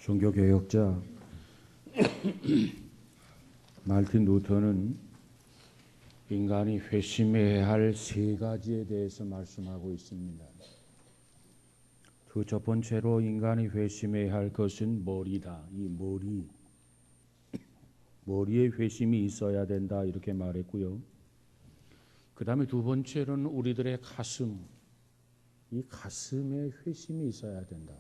종교개혁자 말틴 루터는 인간이 회심해야 할 세 가지에 대해서 말씀하고 있습니다. 그 첫 번째로 인간이 회심해야 할 것은 머리다. 이 머리에 회심이 있어야 된다 이렇게 말했고요. 그 다음에 두 번째로는 우리들의 가슴, 이 가슴에 회심이 있어야 된다.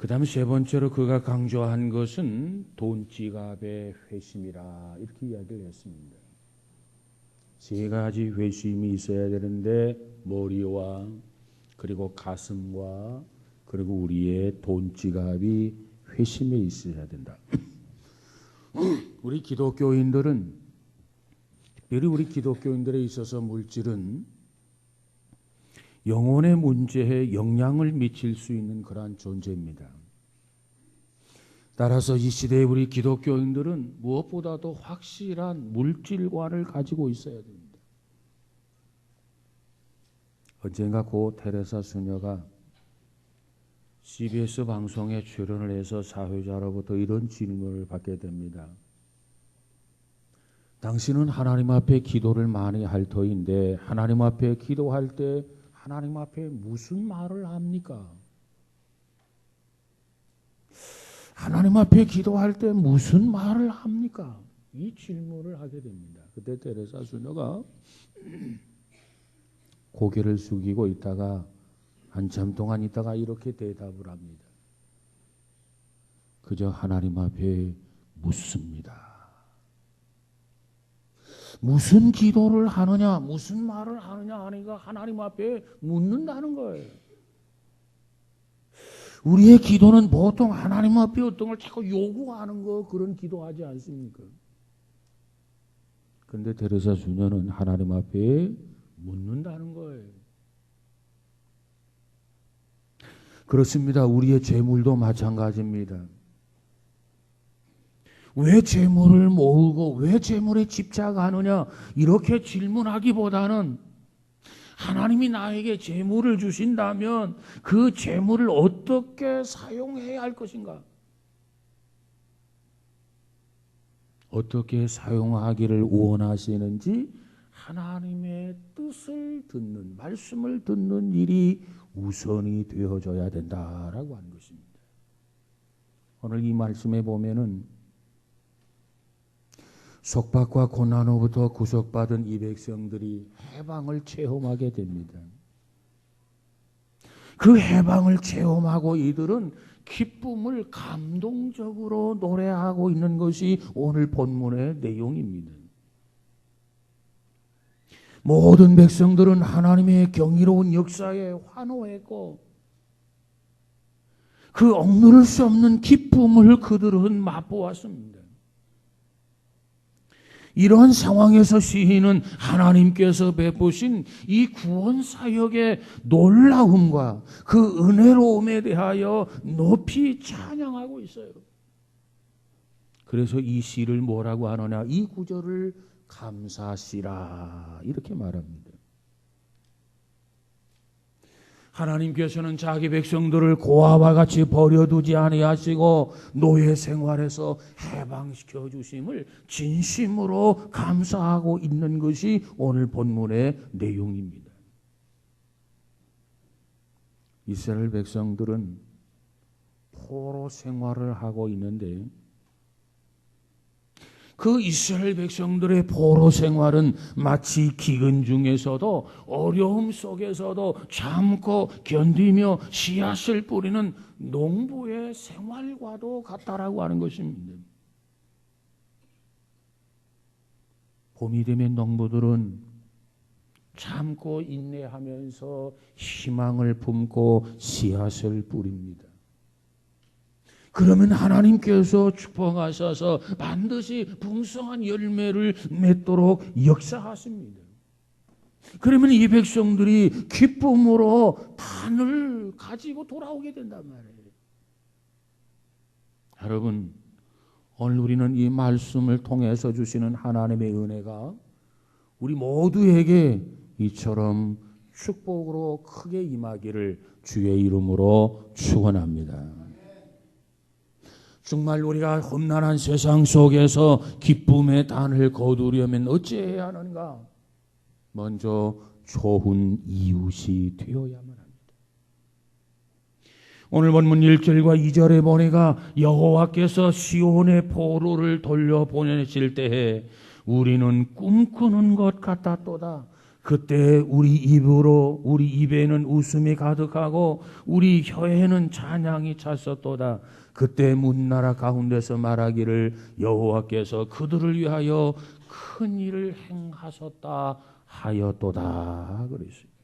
그 다음에 세 번째로 그가 강조한 것은 돈지갑의 회심이라 이렇게 이야기를 했습니다. 세 가지 회심이 있어야 되는데 머리와 그리고 가슴과 그리고 우리의 돈지갑이 회심에 있어야 된다. 우리 기독교인들은 특별히 우리 기독교인들에 있어서 물질은 영혼의 문제에 영향을 미칠 수 있는 그러한 존재입니다. 따라서 이 시대에 우리 기독교인들은 무엇보다도 확실한 물질관을 가지고 있어야 됩니다. 언젠가 고 테레사 수녀가 CBS 방송에 출연을 해서 사회자로부터 이런 질문을 받게 됩니다. 당신은 하나님 앞에 기도를 많이 할 터인데 하나님 앞에 기도할 때 하나님 앞에 무슨 말을 합니까? 하나님 앞에 기도할 때 무슨 말을 합니까? 이 질문을 하게 됩니다. 그때 테레사 수녀가 고개를 숙이고 있다가 한참 동안 있다가 이렇게 대답을 합니다. 그저 하나님 앞에 묻습니다. 무슨 기도를 하느냐, 무슨 말을 하느냐 하니까 하나님 앞에 묻는다는 거예요. 우리의 기도는 보통 하나님 앞에 어떤 걸 자꾸 요구하는 거 그런 기도하지 않습니까? 그런데 테레사 수녀는 하나님 앞에 묻는다는 거예요. 그렇습니다. 우리의 재물도 마찬가지입니다. 왜 재물을 모으고 왜 재물에 집착하느냐 이렇게 질문하기보다는 하나님이 나에게 재물을 주신다면 그 재물을 어떻게 사용해야 할 것인가? 어떻게 사용하기를 원하시는지 하나님의 뜻을 듣는, 말씀을 듣는 일이 우선이 되어져야 된다라고 하는 것입니다. 오늘 이 말씀에 보면은 속박과 고난으로부터 구속받은 이 백성들이 해방을 체험하게 됩니다. 그 해방을 체험하고 이들은 기쁨을 감동적으로 노래하고 있는 것이 오늘 본문의 내용입니다. 모든 백성들은 하나님의 경이로운 역사에 환호했고 그 억누를 수 없는 기쁨을 그들은 맛보았습니다. 이러한 상황에서 시인은 하나님께서 베푸신 이 구원 사역의 놀라움과 그 은혜로움에 대하여 높이 찬양하고 있어요. 그래서 이 시를 뭐라고 하느냐? 이 구절을 감사시라 이렇게 말합니다. 하나님께서는 자기 백성들을 고아와 같이 버려두지 아니하시고 노예 생활에서 해방시켜 주심을 진심으로 감사하고 있는 것이 오늘 본문의 내용입니다. 이스라엘 백성들은 포로 생활을 하고 있는데 그 이스라엘 백성들의 포로 생활은 마치 기근 중에서도 어려움 속에서도 참고 견디며 씨앗을 뿌리는 농부의 생활과도 같다라고 하는 것입니다. 봄이 되면 농부들은 참고 인내하면서 희망을 품고 씨앗을 뿌립니다. 그러면 하나님께서 축복하셔서 반드시 풍성한 열매를 맺도록 역사하십니다. 그러면 이 백성들이 기쁨으로 판을 가지고 돌아오게 된단 말이에요. 여러분, 오늘 우리는 이 말씀을 통해서 주시는 하나님의 은혜가 우리 모두에게 이처럼 축복으로 크게 임하기를 주의 이름으로 축원합니다. 정말 우리가 험난한 세상 속에서 기쁨의 단을 거두려면 어찌해야 하는가? 먼저 좋은 이웃이 되어야만 합니다. 오늘 본문 1절과 2절에 보니까 여호와께서 시온의 포로를 돌려보내실 때에 우리는 꿈꾸는 것 같았도다. 그때 우리 입에는 웃음이 가득하고 우리 혀에는 찬양이 찼었도다. 그때 문나라 가운데서 말하기를 여호와께서 그들을 위하여 큰 일을 행하셨다 하였도다 그랬어요.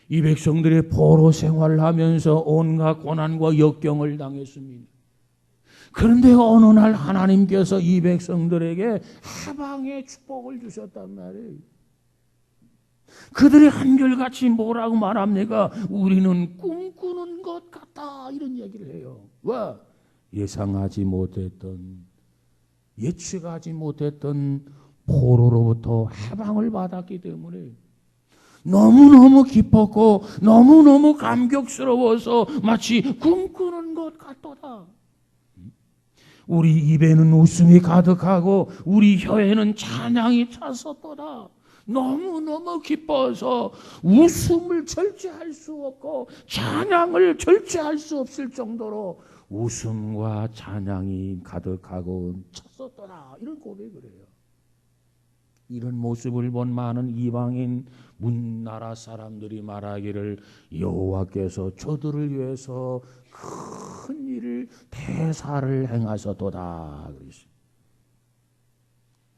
이 백성들의 포로 생활을 하면서 온갖 고난과 역경을 당했습니다. 그런데 어느 날 하나님께서 이 백성들에게 해방의 축복을 주셨단 말이에요. 그들이 한결같이 뭐라고 말합니까? 우리는 꿈꾸는 것 같다 이런 얘기를 해요. 왜? 예상하지 못했던, 예측하지 못했던 포로로부터 해방을 받았기 때문에 너무너무 기뻤고 너무너무 감격스러워서 마치 꿈꾸는 것 같도다. 우리 입에는 웃음이 가득하고 우리 혀에는 찬양이 찼었도다. 너무너무 기뻐서 웃음을 절제할 수 없고 찬양을 절제할 수 없을 정도로 웃음과 찬양이 가득하고 찼었더라 이런 고백을 해요. 이런 모습을 본 많은 이방인 문나라 사람들이 말하기를 여호와께서 저들을 위해서 큰 일을 대사를 행하셨도다 그랬어요.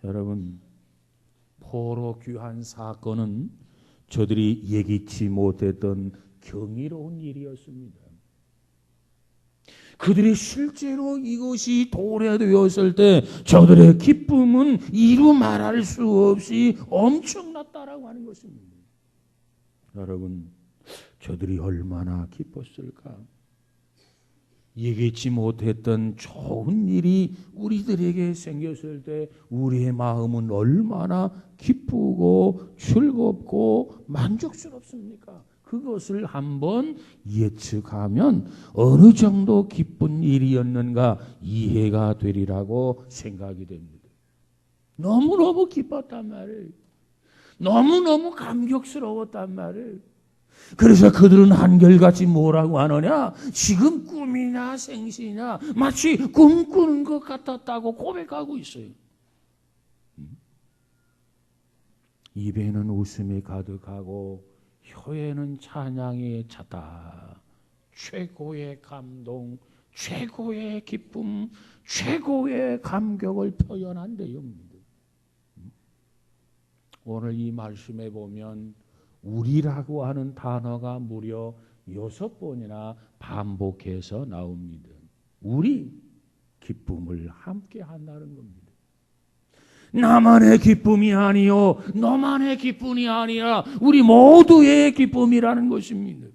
여러분, 포로 귀환 사건은 저들이 예기치 못했던 경이로운 일이었습니다. 그들이 실제로 이것이 도래되었을 때 저들의 기쁨은 이루 말할 수 없이 엄청났다라고 하는 것입니다. 여러분, 저들이 얼마나 기뻤을까? 예기치 못했던 좋은 일이 우리들에게 생겼을 때 우리의 마음은 얼마나 기쁘고 즐겁고 만족스럽습니까? 그것을 한번 예측하면 어느 정도 기쁜 일이었는가 이해가 되리라고 생각이 됩니다. 너무너무 기뻤단 말이에요. 너무너무 감격스러웠단 말이에요. 그래서 그들은 한결같이 뭐라고 하느냐? 지금 꿈이냐 생시냐 마치 꿈꾸는 것 같았다고 고백하고 있어요. 입에는 웃음이 가득하고 혀에는 찬양이 찼다. 최고의 감동, 최고의 기쁨, 최고의 감격을 표현한 내용입니다. 오늘 이 말씀에 보면 우리라고 하는 단어가 무려 6번이나 반복해서 나옵니다. 우리 기쁨을 함께 한다는 겁니다. 나만의 기쁨이 아니요 너만의 기쁨이 아니라 우리 모두의 기쁨이라는 것입니다.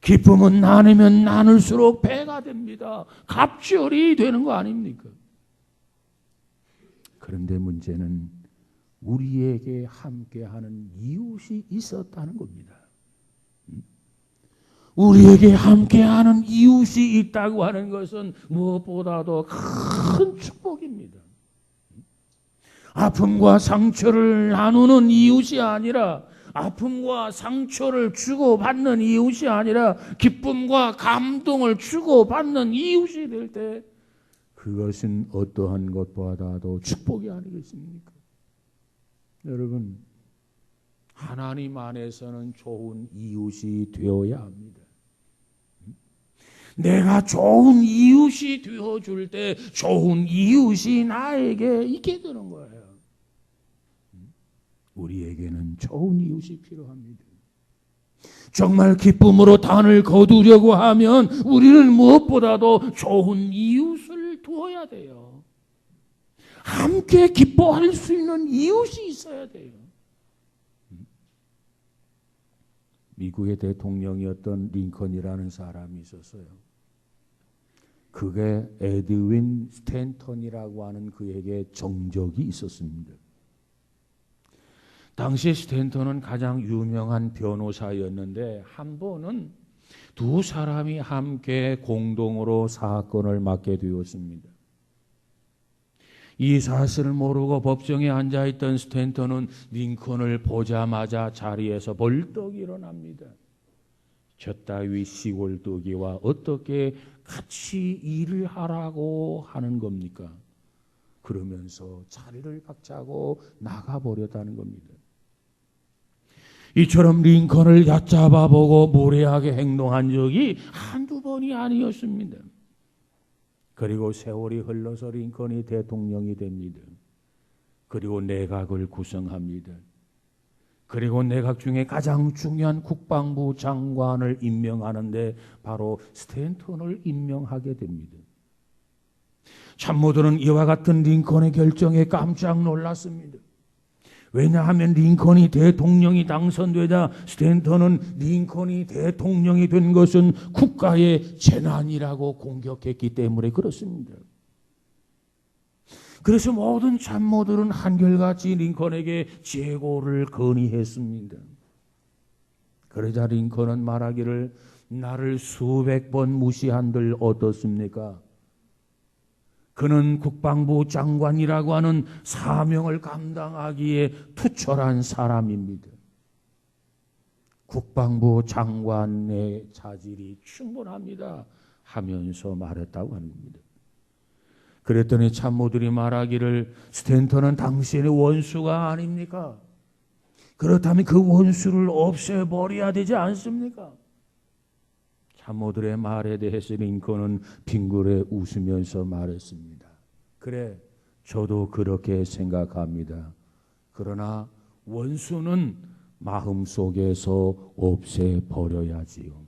기쁨은 나누면 나눌수록 배가 됩니다. 갑절이 되는 거 아닙니까? 그런데 문제는 우리에게 함께하는 이웃이 있었다는 겁니다. 우리에게 함께하는 이웃이 있다고 하는 것은 무엇보다도 큰 축복입니다. 아픔과 상처를 나누는 이웃이 아니라, 아픔과 상처를 주고받는 이웃이 아니라 기쁨과 감동을 주고받는 이웃이 될 때 그것은 어떠한 것보다도 축복이 아니겠습니까? 여러분, 하나님 안에서는 좋은 이웃이 되어야 합니다. 내가 좋은 이웃이 되어줄 때 좋은 이웃이 나에게 있게 되는 거예요. 우리에게는 좋은 이웃이 필요합니다. 정말 기쁨으로 단을 거두려고 하면 우리는 무엇보다도 좋은 이웃을 두어야 돼요. 함께 기뻐할 수 있는 이웃이 있어야 돼요. 미국의 대통령이었던 링컨이라는 사람이 있었어요. 그게 에드윈 스탠턴이라고 하는 그에게 정적이 있었습니다. 당시 스탠턴은 가장 유명한 변호사였는데 한 번은 두 사람이 함께 공동으로 사건을 맡게 되었습니다. 이 사실을 모르고 법정에 앉아있던 스탠턴은 링컨을 보자마자 자리에서 벌떡 일어납니다. 저 따위 시골뜨기와 어떻게 같이 일을 하라고 하는 겁니까? 그러면서 자리를 박차고 나가버렸다는 겁니다. 이처럼 링컨을 얕잡아보고 무례하게 행동한 적이 한두 번이 아니었습니다. 그리고 세월이 흘러서 링컨이 대통령이 됩니다. 그리고 내각을 구성합니다. 그리고 내각 중에 가장 중요한 국방부 장관을 임명하는데 바로 스탠턴을 임명하게 됩니다. 참모들은 이와 같은 링컨의 결정에 깜짝 놀랐습니다. 왜냐하면 링컨이 대통령이 당선되자 스탠턴은 링컨이 대통령이 된 것은 국가의 재난이라고 공격했기 때문에 그렇습니다. 그래서 모든 참모들은 한결같이 링컨에게 재고를 건의했습니다. 그러자 링컨은 말하기를 나를 수백 번 무시한들 어떻습니까? 그는 국방부 장관이라고 하는 사명을 감당하기에 투철한 사람입니다. 국방부 장관의 자질이 충분합니다 하면서 말했다고 하는 겁니다. 그랬더니 참모들이 말하기를 스탠턴은 당신의 원수가 아닙니까? 그렇다면 그 원수를 없애버려야 되지 않습니까? 참모들의 말에 대해서 링컨은 빙그레 웃으면서 말했습니다. 그래, 저도 그렇게 생각합니다. 그러나 원수는 마음속에서 없애버려야지요.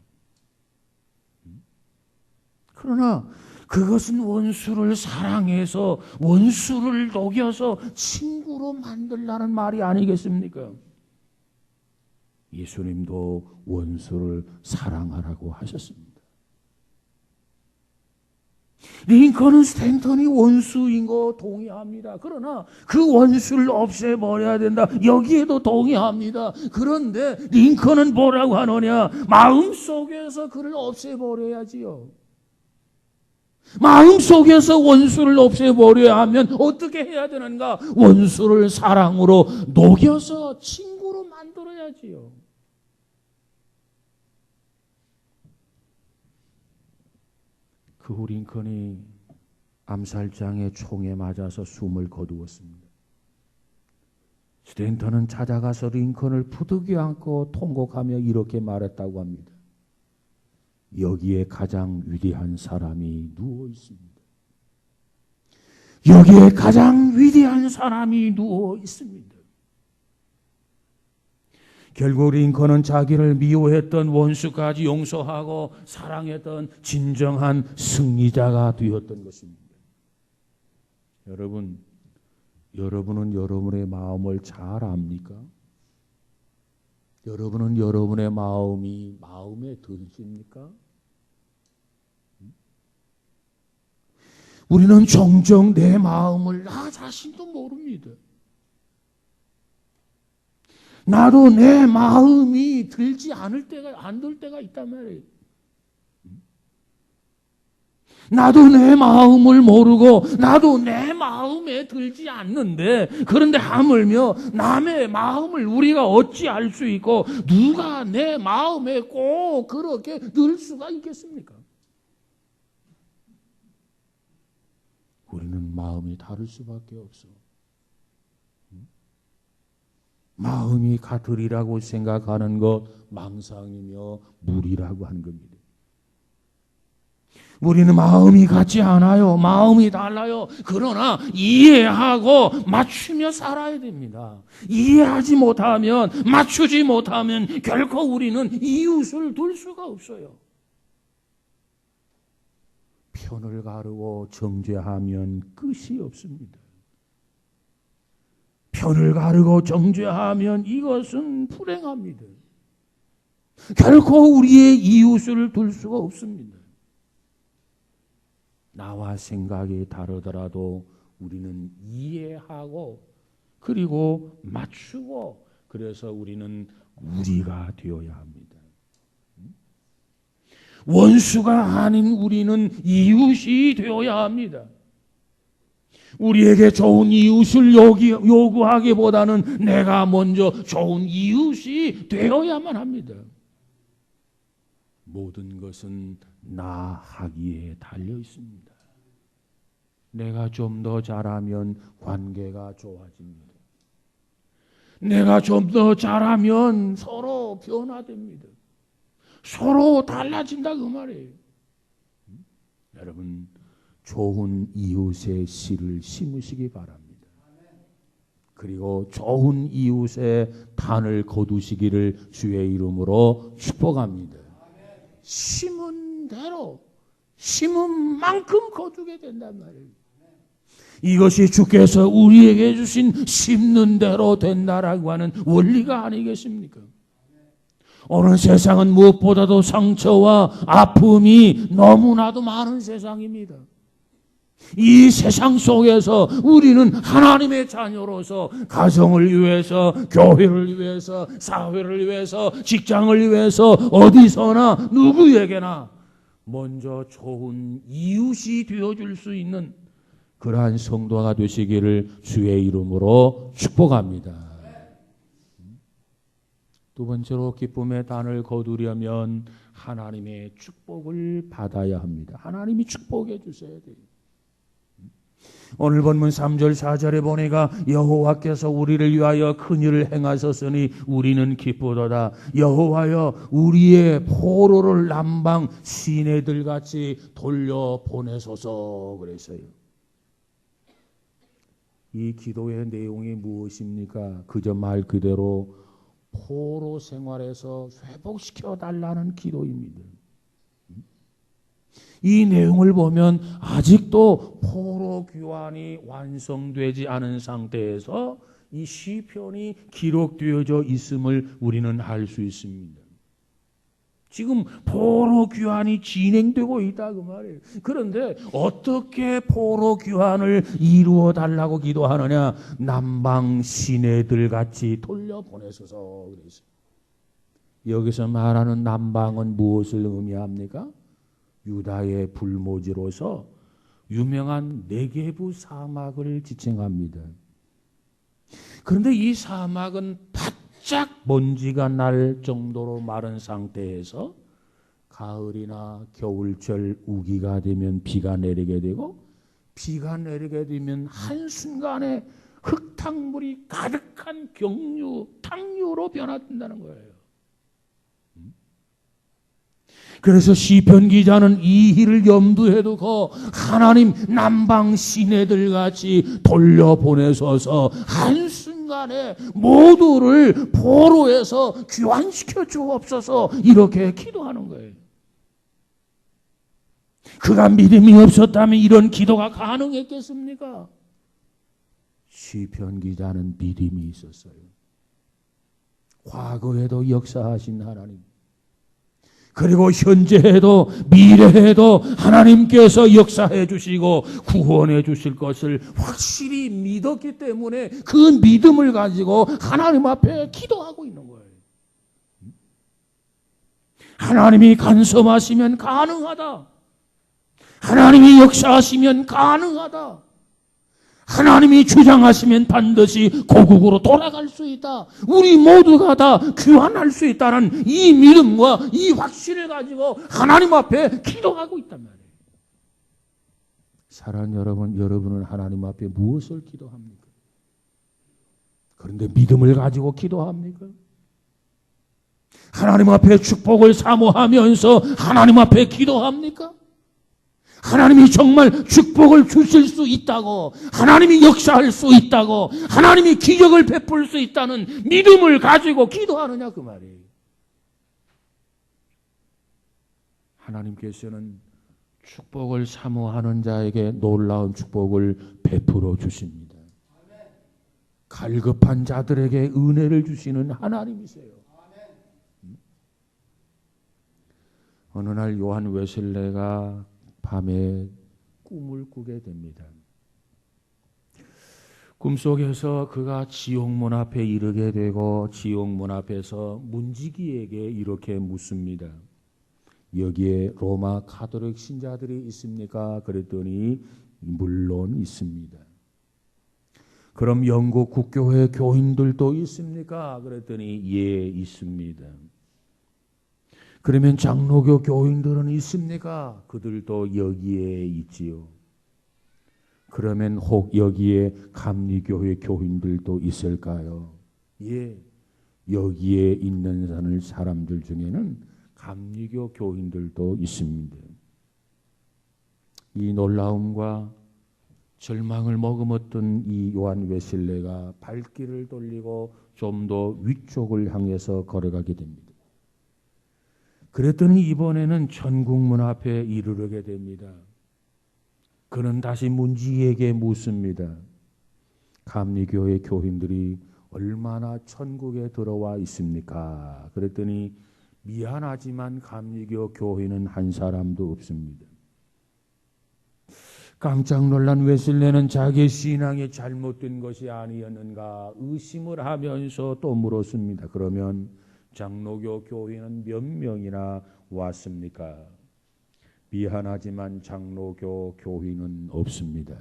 그러나 그것은 원수를 사랑해서 원수를 녹여서 친구로 만들라는 말이 아니겠습니까? 예수님도 원수를 사랑하라고 하셨습니다. 링컨은 스탠턴이 원수인 거 동의합니다. 그러나 그 원수를 없애버려야 된다. 여기에도 동의합니다. 그런데 링컨은 뭐라고 하느냐? 마음속에서 그를 없애버려야지요. 마음속에서 원수를 없애버려야 하면 어떻게 해야 되는가? 원수를 사랑으로 녹여서 친구로 만들어야지요. 그 후 링컨이 암살장의 총에 맞아서 숨을 거두었습니다. 스탠턴은 찾아가서 링컨을 부득이 안고 통곡하며 이렇게 말했다고 합니다. 여기에 가장 위대한 사람이 누워 있습니다. 여기에 가장 위대한 사람이 누워 있습니다. 결국 링컨은 자기를 미워했던 원수까지 용서하고 사랑했던 진정한 승리자가 되었던 것입니다. 여러분은 여러분의 마음을 잘 압니까? 여러분은 여러분의 마음이 마음에 드십니까? 우리는 종종 내 마음을 나 자신도 모릅니다. 나도 내 마음이 들지 않을 때가 안 들 때가 있단 말이에요. 나도 내 마음을 모르고 나도 내 마음에 들지 않는데 그런데 하물며 남의 마음을 우리가 어찌 알 수 있고 누가 내 마음에 꼭 그렇게 늘 수가 있겠습니까? 우리는 마음이 다를 수밖에 없어. 마음이 같으리라고 생각하는 것 망상이며 무리라고 하는 겁니다. 우리는 마음이 같지 않아요. 마음이 달라요. 그러나 이해하고 맞추며 살아야 됩니다. 이해하지 못하면 맞추지 못하면 결코 우리는 이웃을 둘 수가 없어요. 편을 가르고 정죄하면 끝이 없습니다. 편을 가르고 정죄하면 이것은 불행합니다. 결코 우리의 이웃을 둘 수가 없습니다. 나와 생각이 다르더라도 우리는 이해하고 그리고 맞추고 그래서 우리는 우리가 되어야 합니다. 원수가 아닌 우리는 이웃이 되어야 합니다. 우리에게 좋은 이웃을 요구하기보다는 내가 먼저 좋은 이웃이 되어야만 합니다. 모든 것은 나 하기에 달려 있습니다. 내가 좀 더 잘하면 관계가 좋아집니다. 내가 좀 더 잘하면 서로 변화됩니다. 서로 달라진다 그 말이에요. 여러분, 좋은 이웃의 씨를 심으시기 바랍니다. 그리고 좋은 이웃의 단을 거두시기를 주의 이름으로 축복합니다. 심은 대로 심은 만큼 거두게 된단 말이에요. 이것이 주께서 우리에게 주신 심는 대로 된다라고 하는 원리가 아니겠습니까? 오늘 세상은 무엇보다도 상처와 아픔이 너무나도 많은 세상입니다. 이 세상 속에서 우리는 하나님의 자녀로서 가정을 위해서, 교회를 위해서, 사회를 위해서, 직장을 위해서 어디서나 누구에게나 먼저 좋은 이웃이 되어줄 수 있는 그러한 성도가 되시기를 주의 이름으로 축복합니다. 두 번째로 기쁨의 단을 거두려면 하나님의 축복을 받아야 합니다. 하나님이 축복해 주셔야 돼요. 오늘 본문 3절 4절에 보니까 여호와께서 우리를 위하여 큰 일을 행하셨으니 우리는 기쁘도다. 여호와여 우리의 포로를 남방 시내들같이 돌려보내소서 그랬어요. 이 기도의 내용이 무엇입니까? 그저 말 그대로 포로 생활에서 회복시켜 달라는 기도입니다. 이 내용을 보면 아직도 포로 귀환이 완성되지 않은 상태에서 이 시편이 기록되어져 있음을 우리는 알 수 있습니다. 지금 포로 귀환이 진행되고 있다 그 말이에요. 그런데 어떻게 포로 귀환을 이루어 달라고 기도하느냐? 남방 시내들 같이 돌려보내소서 그랬어요. 여기서 말하는 남방은 무엇을 의미합니까? 유다의 불모지로서 유명한 네게부 사막을 지칭합니다. 그런데 이 사막은 바짝 먼지가 날 정도로 마른 상태에서 가을이나 겨울철 우기가 되면 비가 내리게 되고 비가 내리게 되면 한순간에 흙탕물이 가득한 경유, 탕유로 변화된다는 거예요. 그래서 시편 기자는 이 일을 염두에 두고 하나님 남방 시내들 같이 돌려보내소서 한순간에 모두를 포로에서 귀환시켜 주옵소서 이렇게 기도하는 거예요. 그가 믿음이 없었다면 이런 기도가 가능했겠습니까? 시편 기자는 믿음이 있었어요. 과거에도 역사하신 하나님, 그리고 현재에도 미래에도 하나님께서 역사해 주시고 구원해 주실 것을 확실히 믿었기 때문에 그 믿음을 가지고 하나님 앞에 기도하고 있는 거예요. 하나님이 간섭하시면 가능하다. 하나님이 역사하시면 가능하다. 하나님이 주장하시면 반드시 고국으로 돌아갈 수 있다. 우리 모두가 다 귀환할 수 있다는 이 믿음과 이 확신을 가지고 하나님 앞에 기도하고 있단 말이에요. 사랑하는 여러분, 여러분은 하나님 앞에 무엇을 기도합니까? 그런데 믿음을 가지고 기도합니까? 하나님 앞에 축복을 사모하면서 하나님 앞에 기도합니까? 하나님이 정말 축복을 주실 수 있다고, 하나님이 역사할 수 있다고, 하나님이 기적을 베풀 수 있다는 믿음을 가지고 기도하느냐 그 말이에요. 하나님께서는 축복을 사모하는 자에게 놀라운 축복을 베풀어 주십니다. 갈급한 자들에게 은혜를 주시는 하나님이세요. 어느 날 요한 웨슬레가 밤에 꿈을 꾸게 됩니다. 꿈속에서 그가 지옥문 앞에 이르게 되고 지옥문 앞에서 문지기에게 이렇게 묻습니다. 여기에 로마 가톨릭 신자들이 있습니까? 그랬더니 물론 있습니다. 그럼 영국 국교회 교인들도 있습니까? 그랬더니 예, 있습니다. 그러면 장로교 교인들은 있습니까? 그들도 여기에 있지요. 그러면 혹 여기에 감리교회 교인들도 있을까요? 예, 여기에 있는 사람들 중에는 감리교 교인들도 있습니다. 이 놀라움과 절망을 머금었던 이 요한 웨슬레가 발길을 돌리고 좀 더 위쪽을 향해서 걸어가게 됩니다. 그랬더니 이번에는 천국문 앞에 이르게 됩니다. 그는 다시 문지기에게 묻습니다. 감리교회 교인들이 얼마나 천국에 들어와 있습니까? 그랬더니 미안하지만 감리교 교인은 한 사람도 없습니다. 깜짝 놀란 웨슬레는 자기의 신앙이 잘못된 것이 아니었는가 의심을 하면서 또 물었습니다. 그러면 장로교 교인은 몇 명이나 왔습니까? 미안하지만 장로교 교인은 없습니다.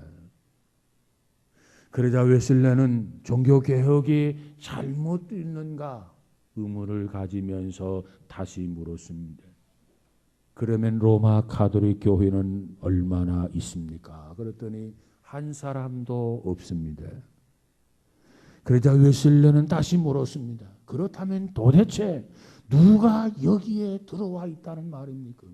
그러자 웨슬레는 종교개혁이 잘못됐는가 의문을 가지면서 다시 물었습니다. 그러면 로마 가톨릭 교회는 얼마나 있습니까? 그랬더니 한 사람도 없습니다. 그러자 웨슬레는 다시 물었습니다. 그렇다면 도대체 누가 여기에 들어와 있다는 말입니까?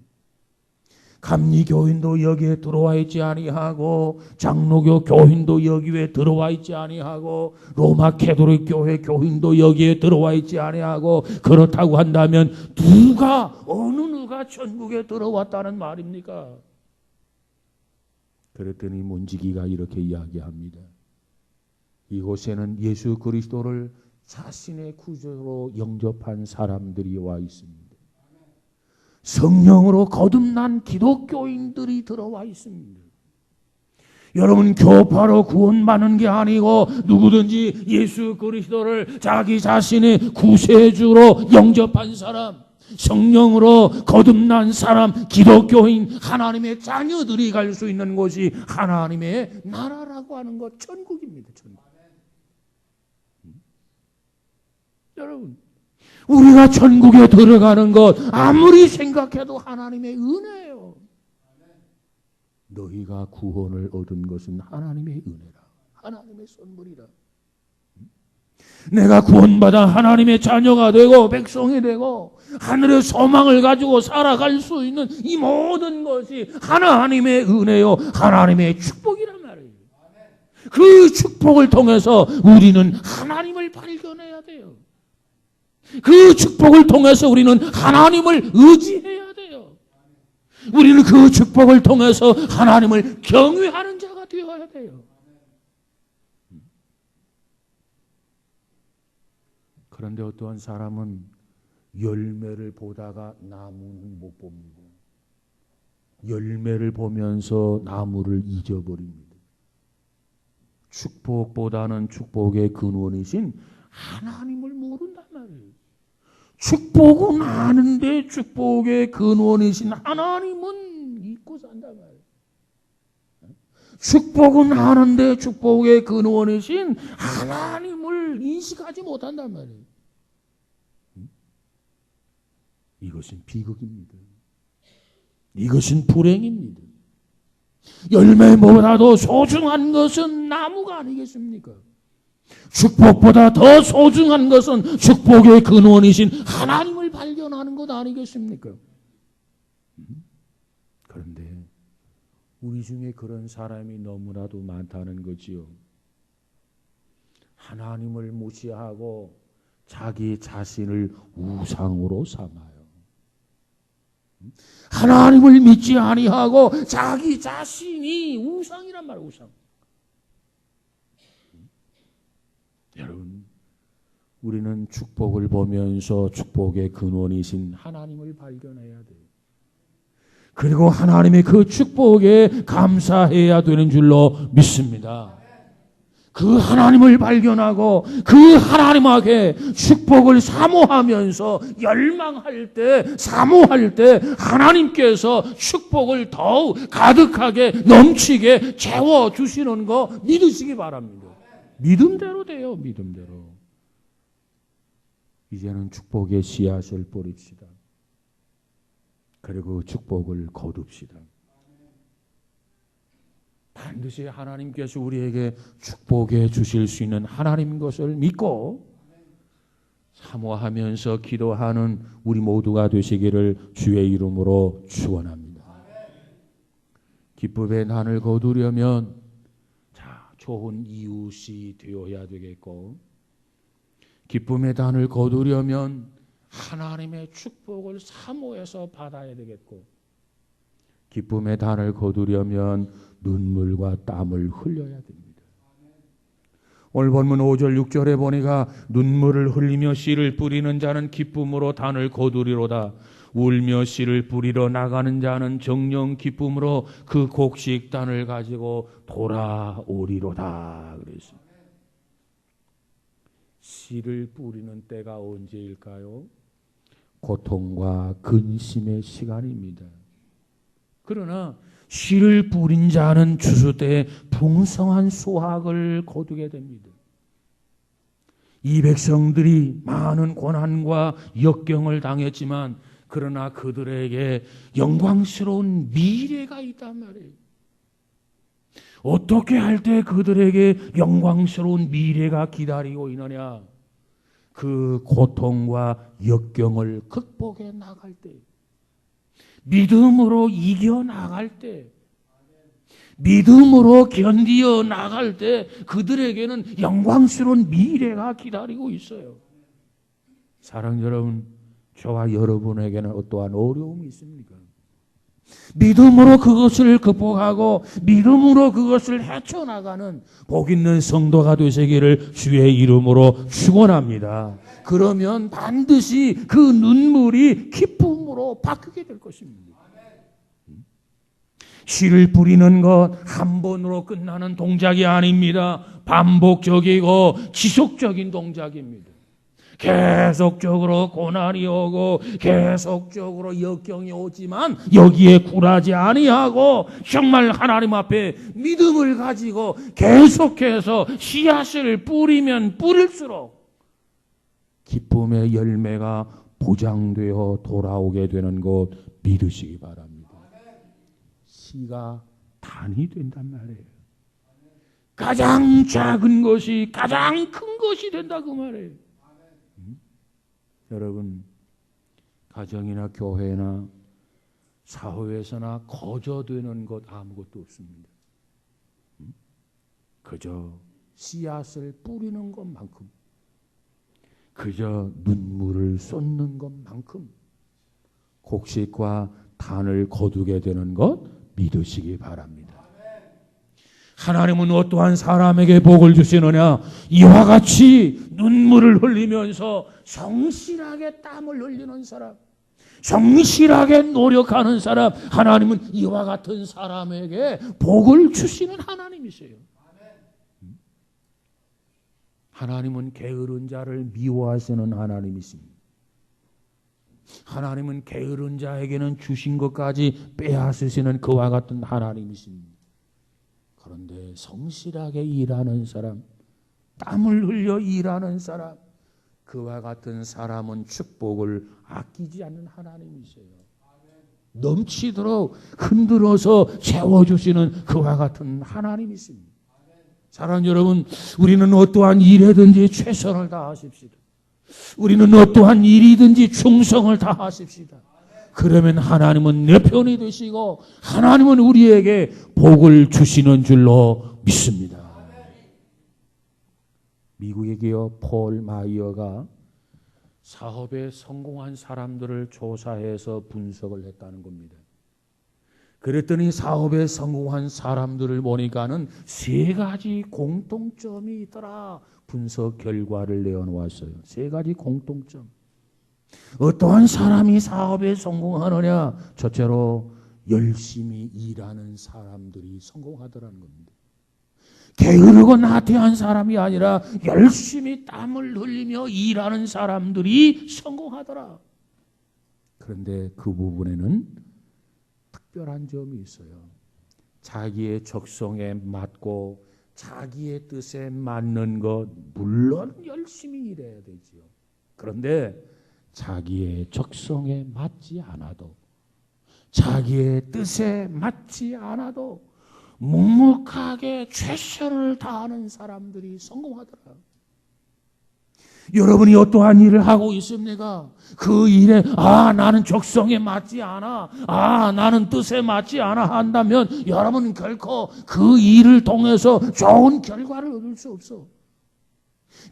감리교인도 여기에 들어와 있지 아니하고 장로교 교인도 여기에 들어와 있지 아니하고 로마 가톨릭 교회 교인도 여기에 들어와 있지 아니하고 그렇다고 한다면 어느 누가 천국에 들어왔다는 말입니까? 그랬더니 문지기가 이렇게 이야기합니다. 이곳에는 예수 그리스도를 자신의 구주로 영접한 사람들이 와 있습니다. 성령으로 거듭난 기독교인들이 들어와 있습니다. 여러분, 교파로 구원받는 게 아니고 누구든지 예수 그리스도를 자기 자신의 구세주로 영접한 사람, 성령으로 거듭난 사람, 기독교인, 하나님의 자녀들이 갈 수 있는 곳이 하나님의 나라라고 하는 것, 천국입니다. 천국. 여러분, 우리가 천국에 들어가는 것 아무리 생각해도 하나님의 은혜예요. 너희가 구원을 얻은 것은 하나님의 은혜라. 하나님의 선물이라. 내가 구원받아 하나님의 자녀가 되고 백성이 되고 하늘의 소망을 가지고 살아갈 수 있는 이 모든 것이 하나님의 은혜요, 하나님의 축복이란 말이에요. 그 축복을 통해서 우리는 하나님을 발견해야 돼요. 그 축복을 통해서 우리는 하나님을 의지해야 돼요. 우리는 그 축복을 통해서 하나님을 경외하는 자가 되어야 돼요. 그런데 어떠한 사람은 열매를 보다가 나무는 못 봅니다. 열매를 보면서 나무를 잊어버립니다. 축복보다는 축복의 근원이신 하나님을 모른단 말이에요. 축복은 아는데 축복의 근원이신 하나님은 잊고 산단 말이에요. 축복은 아는데 축복의 근원이신 하나님을 인식하지 못한단 말이에요. 이것은 비극입니다. 이것은 불행입니다. 열매보다도 소중한 것은 나무가 아니겠습니까? 축복보다 더 소중한 것은 축복의 근원이신 하나님을 발견하는 것 아니겠습니까? 그런데 우리 중에 그런 사람이 너무나도 많다는 거지요. 하나님을 무시하고 자기 자신을 우상으로 삼아요. 하나님을 믿지 아니하고 자기 자신이 우상이란 말이에요. 우상. 여러분, 우리는 축복을 보면서 축복의 근원이신 하나님을 발견해야 돼요. 그리고 하나님의 그 축복에 감사해야 되는 줄로 믿습니다. 그 하나님을 발견하고 그 하나님에게 축복을 사모하면서 열망할 때, 사모할 때 하나님께서 축복을 더욱 가득하게 넘치게 채워주시는 거 믿으시기 바랍니다. 믿음대로 돼요. 믿음대로. 이제는 축복의 씨앗을 뿌립시다. 그리고 축복을 거둡시다. 반드시 하나님께서 우리에게 축복해 주실 수 있는 하나님인 것을 믿고 사모하면서 기도하는 우리 모두가 되시기를 주의 이름으로 축원합니다. 기쁨의 난을 거두려면 좋은 이웃이 되어야 되겠고, 기쁨의 단을 거두려면 하나님의 축복을 사모해서 받아야 되겠고, 기쁨의 단을 거두려면 눈물과 땀을 흘려야 됩니다. 오늘 본문 5절 6절에 보니까 눈물을 흘리며 씨를 뿌리는 자는 기쁨으로 단을 거두리로다. 울며 씨를 뿌리러 나가는 자는 정령 기쁨으로 그 곡식단을 가지고 돌아오리로다. 그랬습니다. 씨를 뿌리는 때가 언제일까요? 고통과 근심의 시간입니다. 그러나 씨를 뿌린 자는 추수 때에 풍성한 수확을 거두게 됩니다. 이 백성들이 많은 고난과 역경을 당했지만 그러나 그들에게 영광스러운 미래가 있단 말이에요. 어떻게 할 때 그들에게 영광스러운 미래가 기다리고 있느냐? 그 고통과 역경을 극복해 나갈 때, 믿음으로 이겨 나갈 때, 믿음으로 견디어 나갈 때 그들에게는 영광스러운 미래가 기다리고 있어요. 사랑 여러분, 저와 여러분에게는 어떠한 어려움이 있습니까? 믿음으로 그것을 극복하고 믿음으로 그것을 헤쳐나가는 복 있는 성도가 되시기를 주의 이름으로 축원합니다. 그러면 반드시 그 눈물이 기쁨으로 바뀌게 될 것입니다. 씨를 뿌리는 것 한 번으로 끝나는 동작이 아닙니다. 반복적이고 지속적인 동작입니다. 계속적으로 고난이 오고 계속적으로 역경이 오지만 여기에 굴하지 아니하고 정말 하나님 앞에 믿음을 가지고 계속해서 씨앗을 뿌리면 뿌릴수록 기쁨의 열매가 보장되어 돌아오게 되는 것 믿으시기 바랍니다. 씨가 단이 된단 말이에요. 가장 작은 것이 가장 큰 것이 된다 그 말이에요. 여러분, 가정이나 교회나 사회에서나 거저되는 것 아무것도 없습니다. 그저 씨앗을 뿌리는 것만큼, 그저 눈물을 쏟는 것만큼 곡식과 단을 거두게 되는 것 믿으시기 바랍니다. 하나님은 어떠한 사람에게 복을 주시느냐? 이와 같이 눈물을 흘리면서 성실하게 땀을 흘리는 사람, 성실하게 노력하는 사람, 하나님은 이와 같은 사람에게 복을 주시는 하나님이세요. 하나님은 게으른 자를 미워하시는 하나님이십니다. 하나님은 게으른 자에게는 주신 것까지 빼앗으시는 그와 같은 하나님이십니다. 그런데 성실하게 일하는 사람, 땀을 흘려 일하는 사람, 그와 같은 사람은 축복을 아끼지 않는 하나님이세요. 넘치도록 흔들어서 채워주시는 그와 같은 하나님이십니다. 사랑하는 여러분, 우리는 어떠한 일에든지 최선을 다하십시다. 우리는 어떠한 일이든지 충성을 다하십시다. 그러면 하나님은 내 편이 되시고 하나님은 우리에게 복을 주시는 줄로 믿습니다. 미국의 기업 폴 마이어가 사업에 성공한 사람들을 조사해서 분석을 했다는 겁니다. 그랬더니 사업에 성공한 사람들을 보니까는 3가지 공통점이 있더라. 분석 결과를 내어놓았어요. 3가지 공통점. 어떠한 사람이 사업에 성공하느냐? 첫째로 열심히 일하는 사람들이 성공하더라는 겁니다. 게으르고 나태한 사람이 아니라 열심히 땀을 흘리며 일하는 사람들이 성공하더라. 그런데 그 부분에는 특별한 점이 있어요. 자기의 적성에 맞고 자기의 뜻에 맞는 것, 물론 열심히 일해야 되지요. 그런데 자기의 적성에 맞지 않아도, 자기의 뜻에 맞지 않아도 묵묵하게 최선을 다하는 사람들이 성공하더라. 여러분이 어떠한 일을 하고 있습니까? 그 일에 나는 적성에 맞지 않아, 나는 뜻에 맞지 않아 한다면 여러분은 결코 그 일을 통해서 좋은 결과를 얻을 수 없어.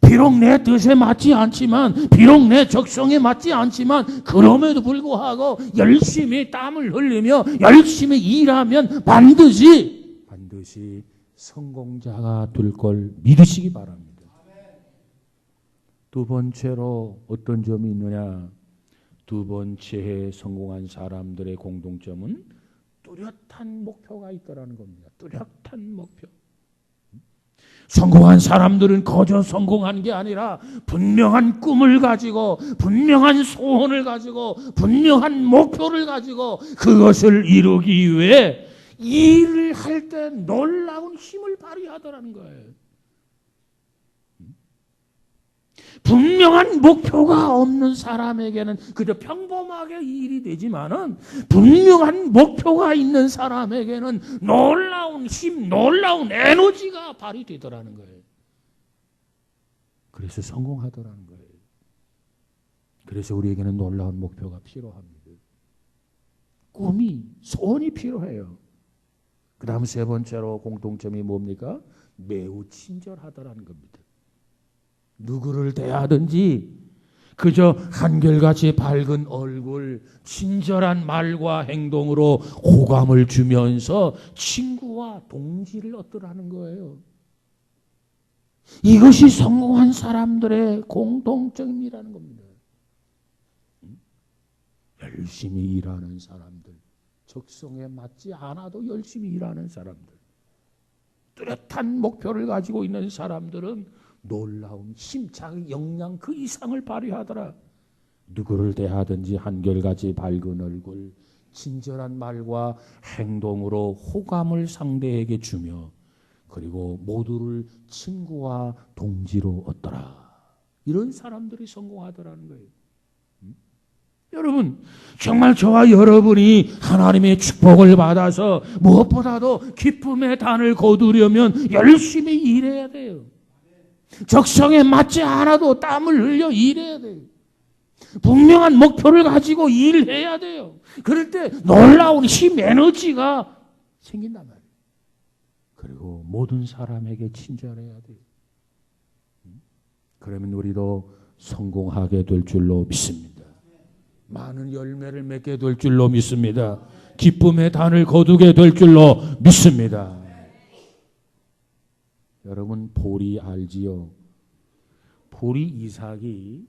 비록 내 뜻에 맞지 않지만, 비록 내 적성에 맞지 않지만, 그럼에도 불구하고 열심히 땀을 흘리며 열심히 일하면 반드시 성공자가 될 걸 믿으시기 바랍니다. 두 번째로 어떤 점이 있느냐? 두 번째에 성공한 사람들의 공통점은 뚜렷한 목표가 있다라는 겁니다. 뚜렷한 목표. 성공한 사람들은 거저 성공한 게 아니라 분명한 꿈을 가지고, 분명한 소원을 가지고, 분명한 목표를 가지고 그것을 이루기 위해 일을 할 때 놀라운 힘을 발휘하더라는 거예요. 분명한 목표가 없는 사람에게는 그저 평범하게 일이 되지만은, 분명한 목표가 있는 사람에게는 놀라운 힘, 놀라운 에너지가 발휘되더라는 거예요. 그래서 성공하더라는 거예요. 그래서 우리에게는 놀라운 목표가 필요합니다. 꿈이, 소원이 필요해요. 그 다음 세 번째로 공통점이 뭡니까? 매우 친절하다라는 겁니다. 누구를 대하든지 그저 한결같이 밝은 얼굴, 친절한 말과 행동으로 호감을 주면서 친구와 동지를 얻더라는 거예요. 이것이 성공한 사람들의 공통점이라는 겁니다. 열심히 일하는 사람들, 적성에 맞지 않아도 열심히 일하는 사람들, 뚜렷한 목표를 가지고 있는 사람들은 놀라운 힘, 자기 역량 그 이상을 발휘하더라. 누구를 대하든지 한결같이 밝은 얼굴, 친절한 말과 행동으로 호감을 상대에게 주며, 그리고 모두를 친구와 동지로 얻더라. 이런 사람들이 성공하더라는 거예요. 여러분, 정말 저와 여러분이 하나님의 축복을 받아서 무엇보다도 기쁨의 단을 거두려면 열심히 일해야 돼요. 적성에 맞지 않아도 땀을 흘려 일해야 돼요. 분명한 목표를 가지고 일해야 돼요. 그럴 때 놀라운 힘, 에너지가 생긴단 말이에요. 그리고 모든 사람에게 친절해야 돼요. 그러면 우리도 성공하게 될 줄로 믿습니다. 많은 열매를 맺게 될 줄로 믿습니다. 기쁨의 단을 거두게 될 줄로 믿습니다. 여러분, 보리 알지요? 보리 이삭이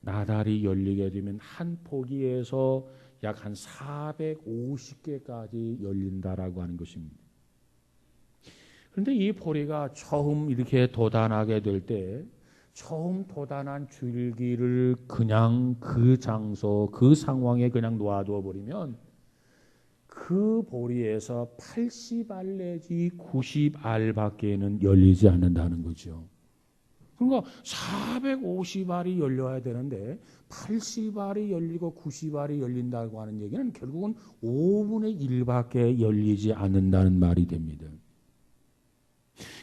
나달이 열리게 되면 한 포기에서 약 한 450개까지 열린다라고 하는 것입니다. 그런데 이 보리가 처음 이렇게 돋아나게 될 때, 처음 돋아난 줄기를 그냥 그 장소, 그 상황에 그냥 놓아두어 버리면 그 보리에서 80알 내지 90알밖에는 열리지 않는다는 거죠. 그러니까 450알이 열려야 되는데 80알이 열리고 90알이 열린다고 하는 얘기는 결국은 5분의 1밖에 열리지 않는다는 말이 됩니다.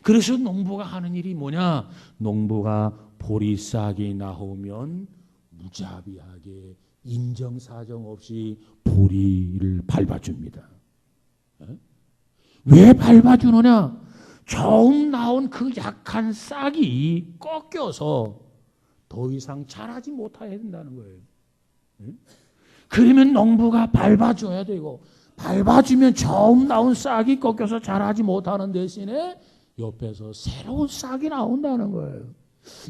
그래서 농부가 하는 일이 뭐냐? 농부가 보리싹이 나오면 무자비하게 인정사정 없이 보리를 밟아줍니다. 왜 밟아주느냐? 처음 나온 그 약한 싹이 꺾여서 더 이상 자라지 못하게 된다는 거예요. 그러면 농부가 밟아줘야 되고, 밟아주면 처음 나온 싹이 꺾여서 자라지 못하는 대신에 옆에서 새로운 싹이 나온다는 거예요.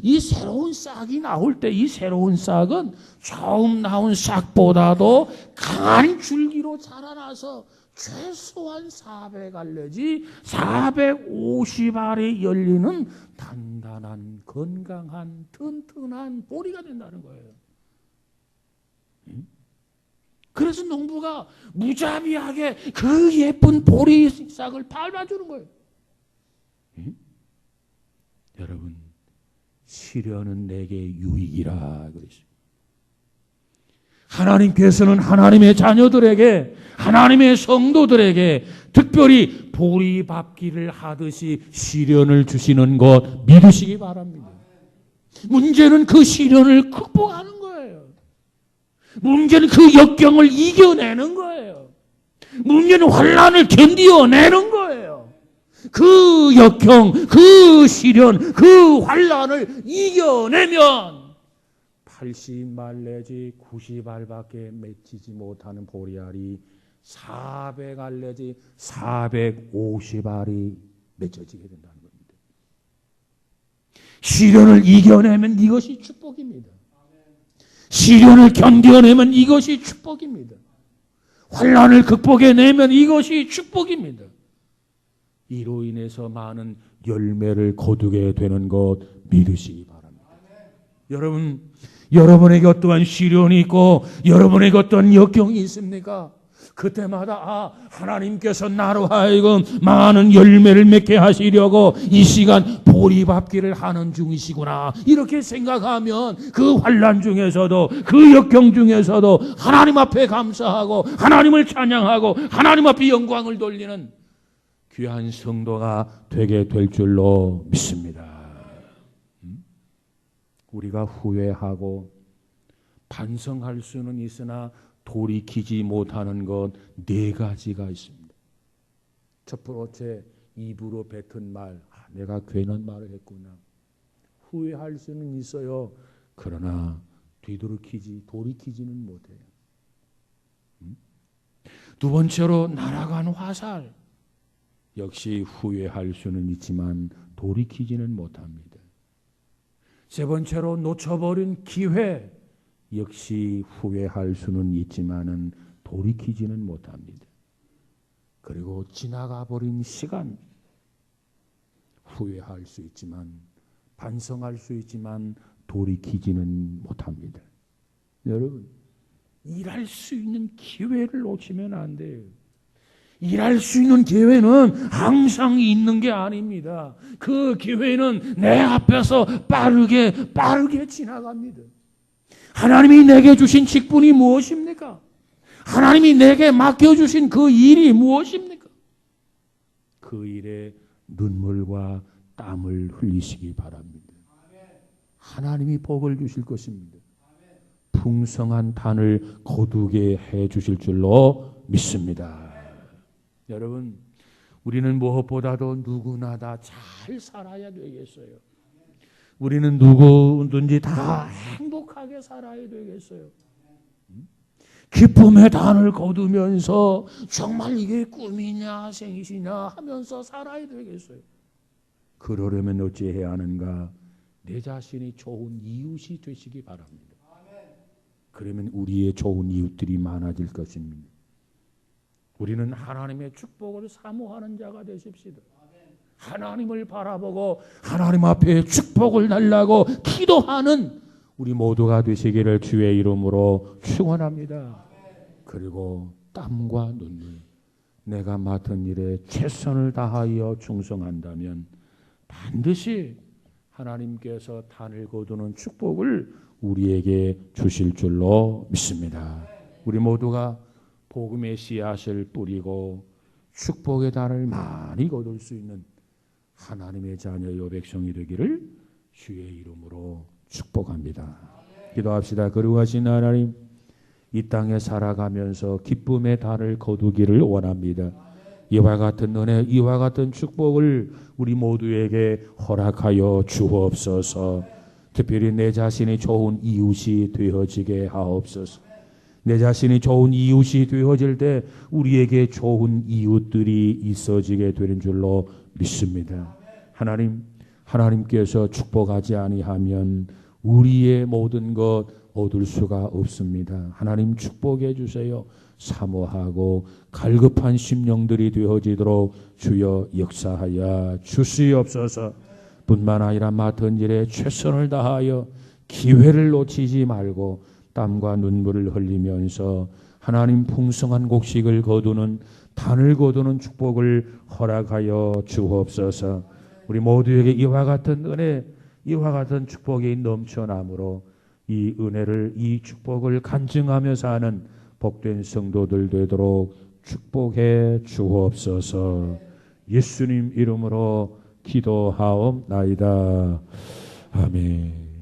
이 새로운 싹이 나올 때 이 새로운 싹은 처음 나온 싹보다도 강한 줄기로 자라나서 최소한 400알레지 450알이 열리는 단단한 건강한 튼튼한 보리가 된다는 거예요. 그래서 농부가 무자비하게 그 예쁜 보리 싹을 밟아주는 거예요. 여러분, 시련은 내게 유익이라 그랬어요. 하나님께서는 하나님의 자녀들에게, 하나님의 성도들에게 특별히 보리 밟기를 하듯이 시련을 주시는 것 믿으시기 바랍니다. 문제는 그 시련을 극복하는 거예요. 문제는 그 역경을 이겨내는 거예요. 문제는 환난을 견디어내는 거예요. 그 역경, 그 시련, 그 환난을 이겨내면 80알 내지 90알밖에 맺히지 못하는 보리알이 400알 내지 450알이 맺혀지게 된다는 겁니다. 시련을 이겨내면 이것이 축복입니다. 시련을 견뎌내면 이것이 축복입니다. 환난을 극복해내면 이것이 축복입니다. 이로 인해서 많은 열매를 거두게 되는 것 믿으시기 바랍니다. 여러분에게 어떠한 시련이 있고 여러분에게 어떠한 역경이 있습니까? 그때마다 하나님께서 나로 하여금 많은 열매를 맺게 하시려고 이 시간 보리밥기를 하는 중이시구나, 이렇게 생각하면 그 환난 중에서도 그 역경 중에서도 하나님 앞에 감사하고 하나님을 찬양하고 하나님 앞에 영광을 돌리는 귀한 성도가 되게 될 줄로 믿습니다. 우리가 후회하고 반성할 수는 있으나 돌이키지 못하는 것 4가지가 있습니다. 첫 번째, 입으로 뱉은 말, 내가 괜한 말을 했구나. 후회할 수는 있어요. 그러나 돌이키지는 못해요. 두 번째로 날아간 화살, 역시 후회할 수는 있지만 돌이키지는 못합니다. 세 번째로 놓쳐버린 기회, 역시 후회할 수는 있지만은 돌이키지는 못합니다. 그리고 지나가 버린 시간, 후회할 수 있지만 반성할 수 있지만 돌이키지는 못합니다. 여러분, 일할 수 있는 기회를 놓치면 안 돼요. 일할 수 있는 기회는 항상 있는 게 아닙니다. 그 기회는 내 앞에서 빠르게 지나갑니다. 하나님이 내게 주신 직분이 무엇입니까? 하나님이 내게 맡겨주신 그 일이 무엇입니까? 그 일에 눈물과 땀을 흘리시기 바랍니다. 하나님이 복을 주실 것입니다. 풍성한 단을 거두게 해 주실 줄로 믿습니다. 여러분, 우리는 무엇보다도 누구나 다 잘 살아야 되겠어요. 우리는 누구든지 다 행복하게 살아야 되겠어요. 기쁨의 단을 거두면서 정말 이게 꿈이냐 생시냐 하면서 살아야 되겠어요. 그러려면 어찌해야 하는가? 내 자신이 좋은 이웃이 되시기 바랍니다. 그러면 우리의 좋은 이웃들이 많아질 것입니다. 우리는 하나님의 축복을 사모하는 자가 되십시다. 하나님을 바라보고 하나님 앞에 축복을 달라고 기도하는 우리 모두가 되시기를 주의 이름으로 축원합니다. 그리고 땀과 눈물, 내가 맡은 일에 최선을 다하여 충성한다면 반드시 하나님께서 단을 거두는 축복을 우리에게 주실 줄로 믿습니다. 우리 모두가 복음의 씨앗을 뿌리고 축복의 단을 많이 거둘 수 있는 하나님의 자녀의 백성이 되기를 주의 이름으로 축복합니다. 기도합시다. 거룩하신 하나님, 이 땅에 살아가면서 기쁨의 단을 거두기를 원합니다. 이와 같은 은혜, 이와 같은 축복을 우리 모두에게 허락하여 주옵소서. 특별히 내 자신이 좋은 이웃이 되어지게 하옵소서. 내 자신이 좋은 이웃이 되어질 때 우리에게 좋은 이웃들이 있어지게 되는 줄로 믿습니다. 하나님께서 축복하지 아니하면 우리의 모든 것, 얻을 수가 없습니다. 하나님 축복해 주세요. 사모하고 갈급한 심령들이 되어지도록 주여 역사하여 주시옵소서. 뿐만 아니라 맡은 일에 최선을 다하여 기회를 놓치지 말고 땀과 눈물을 흘리면서 하나님 풍성한 곡식을 거두는 단을 거두는 축복을 허락하여 주옵소서. 우리 모두에게 이와 같은 은혜, 이와 같은 축복이 넘쳐나므로 이 은혜를, 이 축복을 간증하며 사는 복된 성도들 되도록 축복해 주옵소서. 예수님 이름으로 기도하옵나이다. 아멘.